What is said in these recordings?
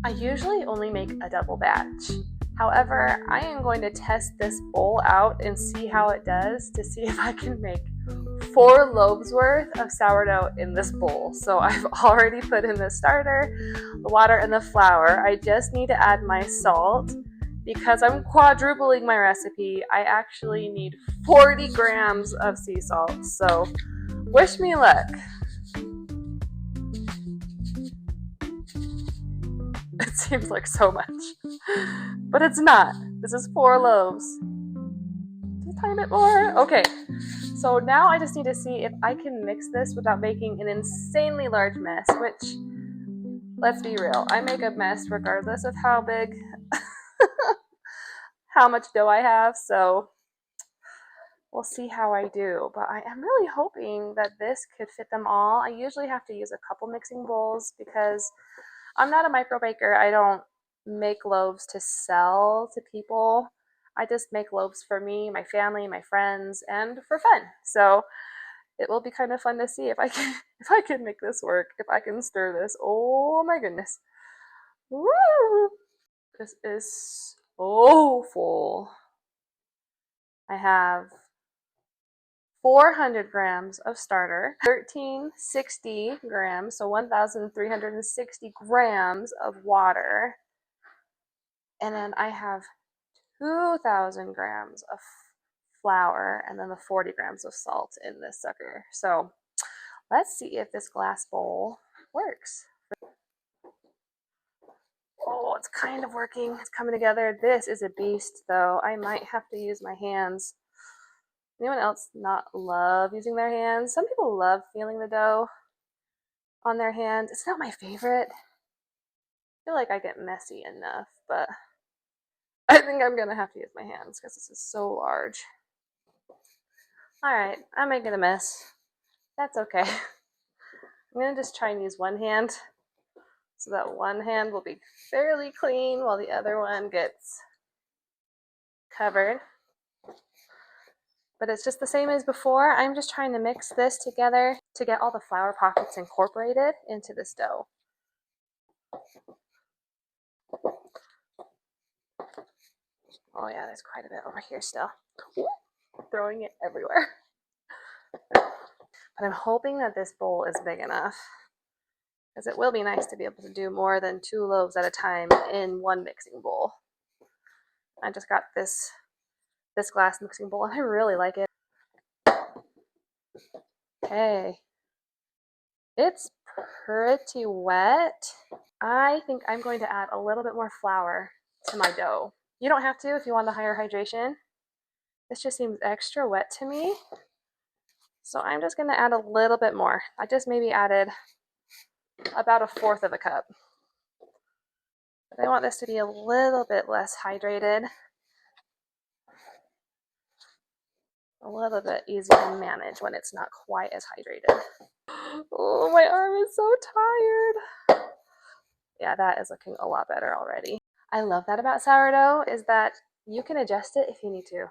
I usually only make a double batch. However, I am going to test this bowl out and see how it does to see if I can make 4 loaves worth of sourdough in this bowl. So I've already put in the starter, the water, and the flour. I just need to add my salt. Because I'm quadrupling my recipe, I actually need 40 grams of sea salt. So wish me luck. It seems like so much, but it's not. This is 4 loaves. Just a tiny bit more. Okay, so now I just need to see if I can mix this without making an insanely large mess, which, let's be real, I make a mess regardless of how big, how much dough I have, so we'll see how I do. But I am really hoping that this could fit them all. I usually have to use a couple mixing bowls because I'm not a micro baker. I don't make loaves to sell to people. I just make loaves for me, my family, my friends, and for fun. So it will be kind of fun to see if I can make this work, if I can stir this. Oh my goodness. Woo! This is so full. I have 400 grams of starter, 1360 grams, so 1,360 grams of water, and then I have 2,000 grams of flour, and then the 40 grams of salt in this sucker. So let's see if this glass bowl works. Oh, it's kind of working. It's coming together. This is a beast, though. I might have to use my hands. Anyone else not love using their hands? Some people love feeling the dough on their hands. It's not my favorite. I feel like I get messy enough, but I think I'm gonna have to use my hands because this is so large. Alright, I'm making a mess. That's okay. I'm gonna just try and use one hand so that one hand will be fairly clean while the other one gets covered. But it's just the same as before. I'm just trying to mix this together to get all the flour pockets incorporated into this dough. Oh yeah, there's quite a bit over here still. Ooh, throwing it everywhere. But I'm hoping that this bowl is big enough, because it will be nice to be able to do more than 2 loaves at a time in one mixing bowl. I just got this glass mixing bowl and I really like it. Okay, it's pretty wet. I think I'm going to add a little bit more flour to my dough. You don't have to if you want a higher hydration. This just seems extra wet to me. So I'm just going to add a little bit more. I just maybe added about 1/4 of a cup. But I want this to be a little bit less hydrated. A little bit easier to manage when it's not quite as hydrated. Oh, my arm is so tired. Yeah, that is looking a lot better already. I love that about sourdough is that you can adjust it if you need to.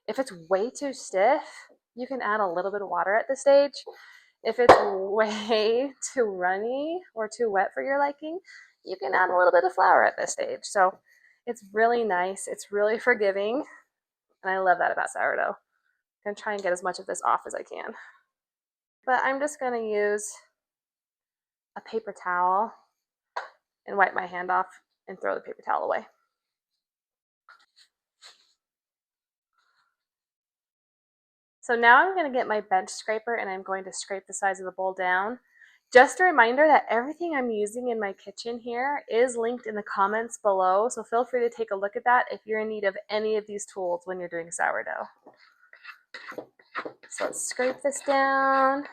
If it's way too stiff, you can add a little bit of water at this stage. If it's way too runny or too wet for your liking, you can add a little bit of flour at this stage. So it's really nice. It's really forgiving. And I love that about sourdough. I'm going to try and get as much of this off as I can. But I'm just going to use a paper towel and wipe my hand off and throw the paper towel away. So now I'm going to get my bench scraper and I'm going to scrape the sides of the bowl down. Just a reminder that everything I'm using in my kitchen here is linked in the comments below, so feel free to take a look at that if you're in need of any of these tools when you're doing sourdough. So let's scrape this down.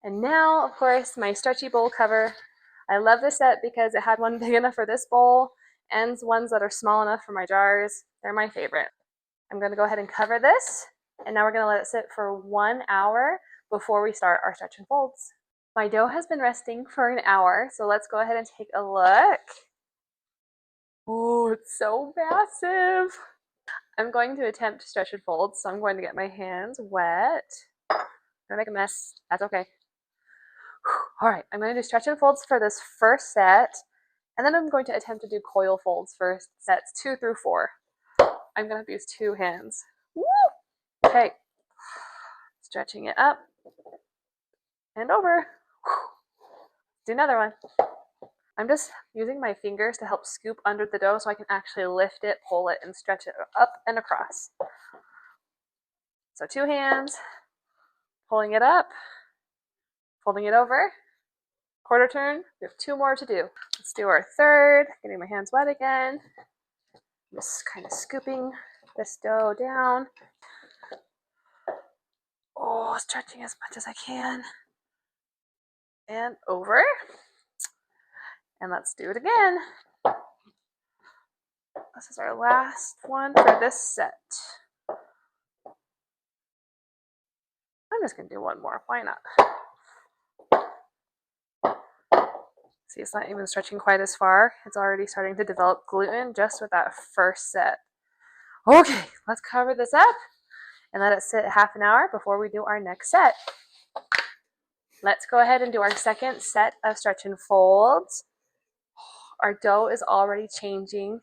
And now, of course, my stretchy bowl cover. I love this set because it had one big enough for this bowl and ones that are small enough for my jars. They're my favorite. I'm going to go ahead and cover this, and now we're going to let it sit for 1 hour before we start our stretch and folds. My dough has been resting for an hour, so let's go ahead and take a look. Oh, it's so massive. I'm going to attempt to stretch and fold, so I'm going to get my hands wet. I'm going to make a mess. That's okay. All right, I'm going to do stretch and folds for this first set, And then I'm going to attempt to do coil folds for sets 2 through 4. I'm going to use 2 hands. Woo! Okay. Stretching it up and over. Do another one. I'm just using my fingers to help scoop under the dough so I can actually lift it, pull it, and stretch it up and across. So 2 hands, pulling it up, folding it over, quarter turn. We have 2 more to do. Let's do our third, getting my hands wet again. Just kind of scooping this dough down. Oh, stretching as much as I can. And over. And let's do it again. This is our last one for this set. I'm just going to do one more. Why not? See, it's not even stretching quite as far. It's already starting to develop gluten just with that first set. Okay, let's cover this up and let it sit half an hour before we do our next set. Let's go ahead and do our second set of stretch and folds. Our dough is already changing.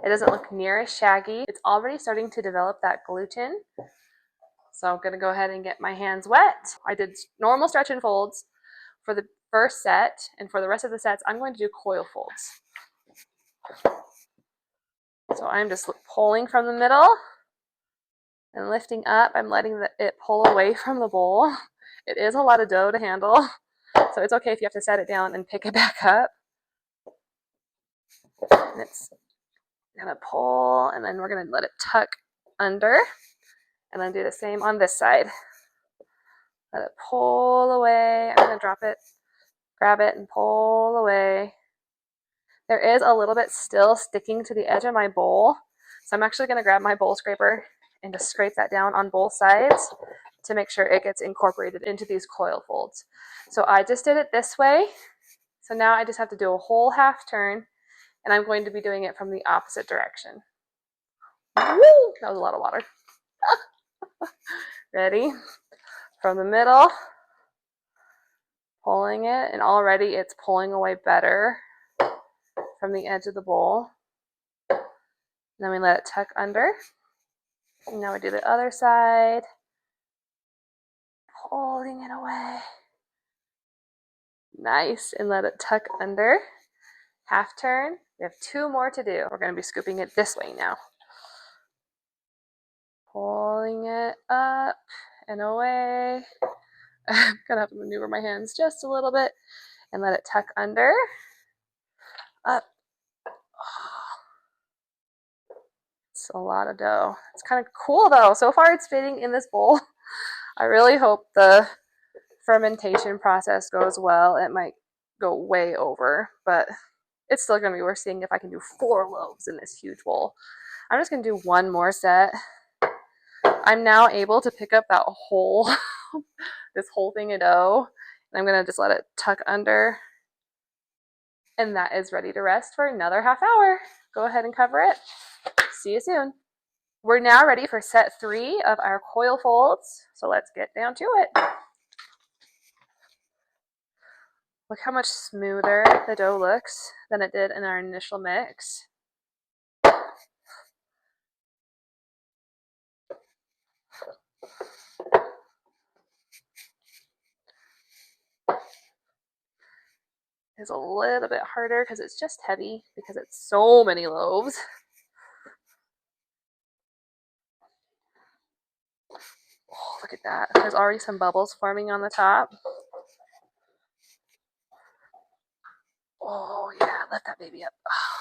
It doesn't look near as shaggy. It's already starting to develop that gluten. So I'm going to go ahead and get my hands wet. I did normal stretch and folds for the first set, and for the rest of the sets, I'm going to do coil folds. So I'm just pulling from the middle and lifting up. I'm letting it pull away from the bowl. It is a lot of dough to handle, so it's okay if you have to set it down and pick it back up. And it's gonna pull, and then we're gonna let it tuck under, and then do the same on this side. Let it pull away. I'm gonna drop it, grab it, and pull away. There is a little bit still sticking to the edge of my bowl, so I'm actually gonna grab my bowl scraper and just scrape that down on both sides to make sure it gets incorporated into these coil folds. So I just did it this way. So now I just have to do a whole half turn, and I'm going to be doing it from the opposite direction. Woo! That was a lot of water. Ready? From the middle, pulling it, and already it's pulling away better from the edge of the bowl. And then we let it tuck under. And now we do the other side, pulling it away. Nice, and let it tuck under. Half turn. We have 2 more to do. We're going to be scooping it this way now. Pulling it up and away. I'm going to have to maneuver my hands just a little bit and let it tuck under. Up. It's a lot of dough. It's kind of cool though. So far it's fitting in this bowl. I really hope the fermentation process goes well. It might go way over, but it's still going to be worth seeing if I can do 4 loaves in this huge bowl. I'm just going to do one more set. I'm now able to pick up that whole, this whole thing of dough. And I'm going to just let it tuck under. And that is ready to rest for another half hour. Go ahead and cover it. See you soon. We're now ready for set 3 of our coil folds. So let's get down to it. Look how much smoother the dough looks than it did in our initial mix. It's a little bit harder because it's just heavy because it's so many loaves. Oh, look at that. There's already some bubbles forming on the top. Oh yeah, lift that baby up. Oh,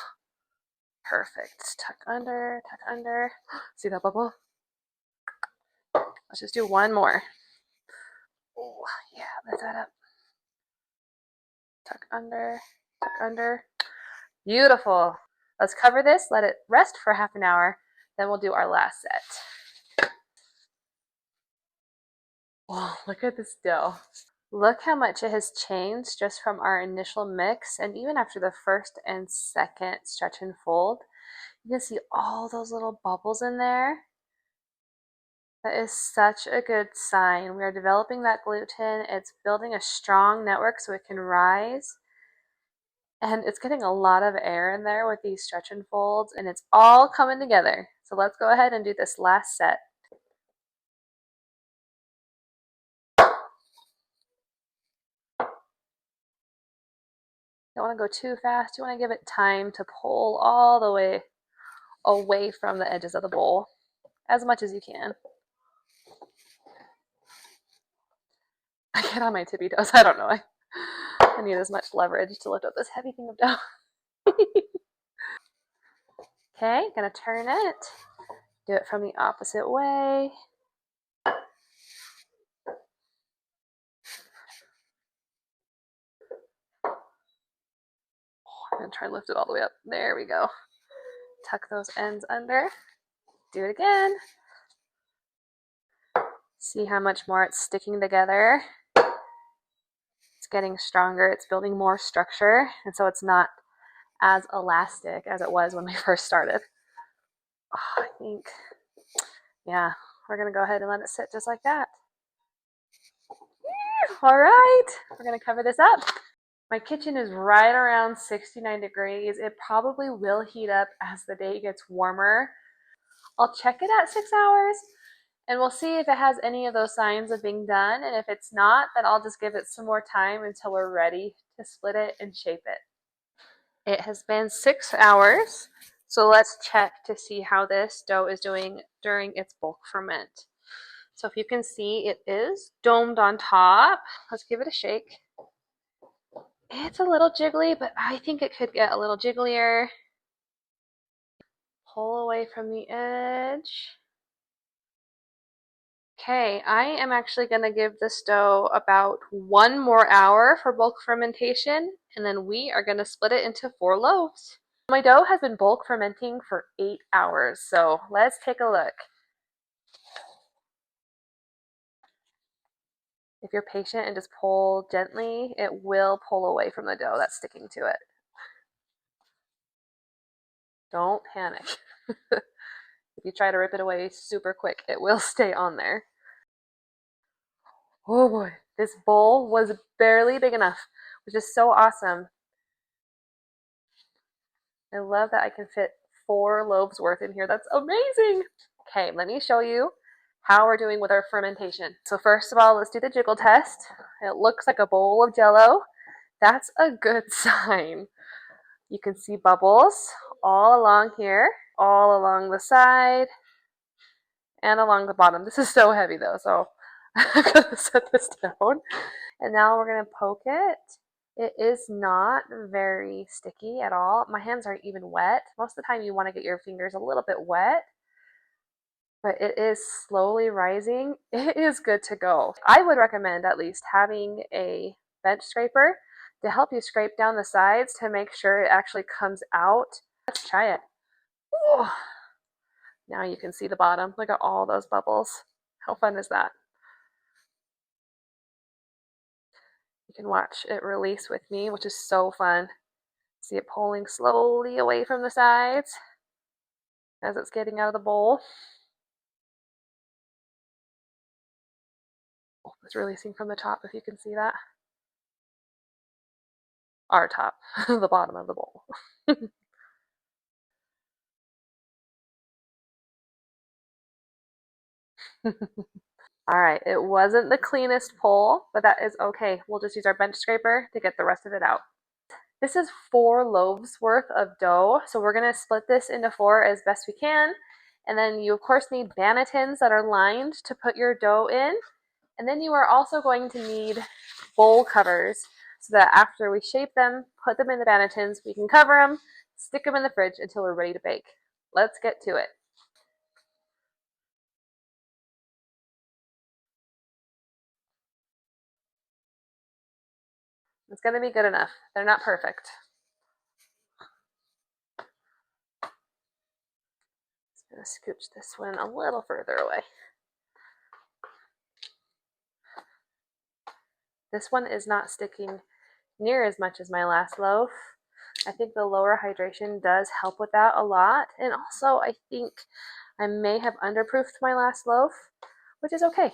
perfect. Tuck under, tuck under. See that bubble? Let's just do one more. Oh yeah, lift that up. Tuck under, tuck under. Beautiful. Let's cover this, let it rest for half an hour, then we'll do our last set. Oh, look at this dough. Look how much it has changed just from our initial mix, and even after the first and second stretch and fold. You can see all those little bubbles in there. That is such a good sign. We are developing that gluten. It's building a strong network so it can rise. And it's getting a lot of air in there with these stretch and folds, and it's all coming together. So let's go ahead and do this last set. Don't want to go too fast. You want to give it time to pull all the way away from the edges of the bowl as much as you can. I get on my tippy toes. I don't know. I need as much leverage to lift up this heavy thing of dough. Okay, gonna turn it. Do it from the opposite way. I'm gonna try and lift it all the way up. There we go. Tuck those ends under. Do it again. See how much more it's sticking together. It's getting stronger. It's building more structure. And so it's not as elastic as it was when we first started. Oh, I think, yeah, we're going to go ahead and let it sit just like that. All right, we're going to cover this up. My kitchen is right around 69 degrees. It probably will heat up as the day gets warmer. I'll check it at 6 hours and we'll see if it has any of those signs of being done. And if it's not, then I'll just give it some more time until we're ready to split it and shape it. It has been 6 hours. So let's check to see how this dough is doing during its bulk ferment. So if you can see, it is domed on top. Let's give it a shake. It's a little jiggly, but I think it could get a little jigglier. Pull away from the edge. Okay, I am actually going to give this dough about 1 more hour for bulk fermentation, and then we are going to split it into 4 loaves. My dough has been bulk fermenting for 8 hours, so let's take a look. If you're patient and just pull gently, it will pull away from the dough that's sticking to it. Don't panic. If you try to rip it away super quick, it will stay on there. Oh boy, this bowl was barely big enough, which is so awesome. I love that I can fit 4 loaves worth in here. That's amazing. Okay, let me show you how we're doing with our fermentation. So first of all, let's do the jiggle test. It looks like a bowl of Jell-O. That's a good sign. You can see bubbles all along here, all along the side, and along the bottom. This is so heavy though, so I'm gonna set this down. And now we're gonna poke it. It is not very sticky at all. My hands aren't even wet. Most of the time you want to get your fingers a little bit wet, but it is slowly rising. It is good to go. I would recommend at least having a bench scraper to help you scrape down the sides to make sure it actually comes out. Let's try it. Ooh. Now you can see the bottom. Look at all those bubbles. How fun is that? You can watch it release with me, which is so fun. See it pulling slowly away from the sides as it's getting out of the bowl. Oh, it's releasing from the top, if you can see that. Our top, the bottom of the bowl. All right, it wasn't the cleanest pull, but that is okay. We'll just use our bench scraper to get the rest of it out. This is 4 loaves worth of dough, so we're gonna split this into 4 as best we can. And then you of course need Bannetons that are lined to put your dough in. And then you are also going to need bowl covers so that after we shape them, put them in the Bannetons, we can cover them, stick them in the fridge until we're ready to bake. Let's get to it. It's gonna be good enough. They're not perfect. Just gonna scooch this one a little further away. This one is not sticking near as much as my last loaf. I think the lower hydration does help with that a lot. And also I think I may have underproofed my last loaf, which is okay.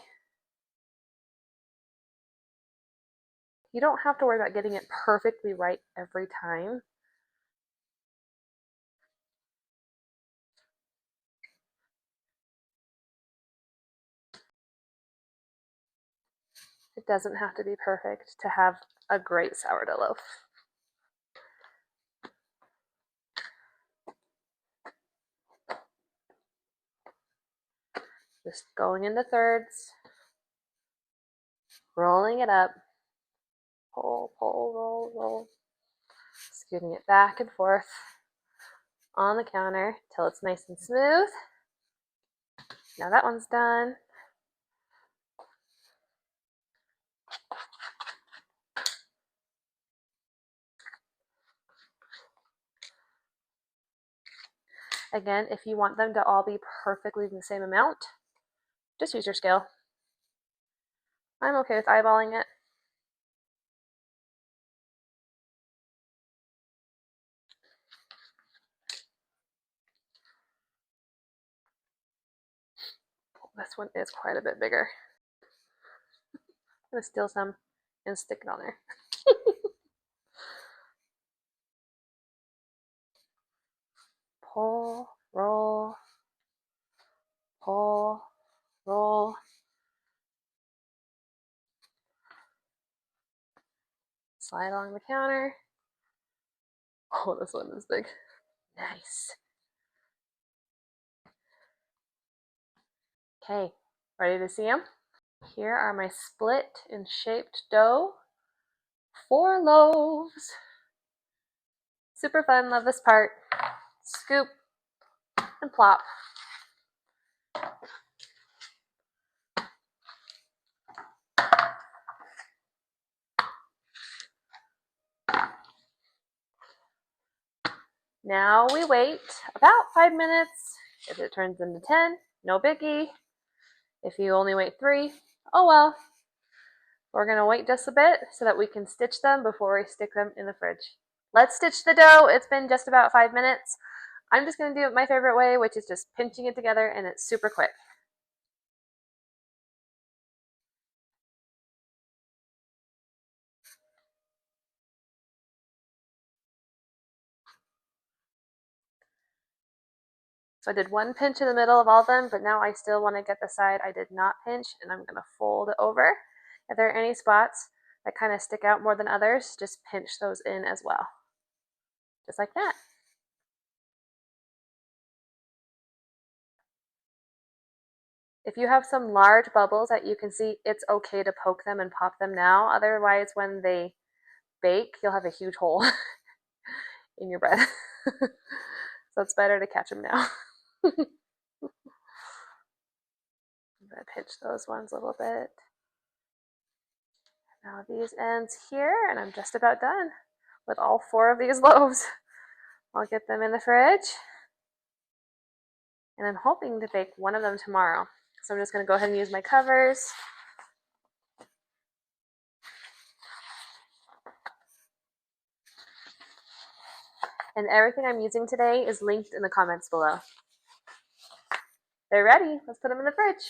You don't have to worry about getting it perfectly right every time. It doesn't have to be perfect to have a great sourdough loaf. Just going into thirds, rolling it up, pull, pull, roll, roll, scooting it back and forth on the counter till it's nice and smooth. Now that one's done. Again, if you want them to all be perfectly the same amount, just use your scale. I'm okay with eyeballing it. This one is quite a bit bigger. I'm going to steal some and stick it on there. Pull, roll, pull, roll. Slide along the counter. Oh, this one is big. Nice. Okay, ready to see them? Here are my split and shaped dough. 4 loaves. Super fun, love this part. Scoop and plop. Now we wait about 5 minutes. If it turns into 10, no biggie. If you only wait 3, oh well. We're going to wait just a bit so that we can stitch them before we stick them in the fridge. Let's stitch the dough. It's been just about 5 minutes. I'm just going to do it my favorite way, which is just pinching it together, and it's super quick. So I did 1 pinch in the middle of all of them, but now I still want to get the side I did not pinch, and I'm going to fold it over. If there are any spots that kind of stick out more than others, just pinch those in as well. Just like that. If you have some large bubbles that you can see, it's okay to poke them and pop them now. Otherwise, when they bake, you'll have a huge hole in your bread. So it's better to catch them now. I'm going to pinch those ones a little bit. Now these ends here, and I'm just about done with all 4 of these loaves. I'll get them in the fridge. And I'm hoping to bake one of them tomorrow. So I'm just going to go ahead and use my covers. And everything I'm using today is linked in the comments below. They're ready. Let's put them in the fridge.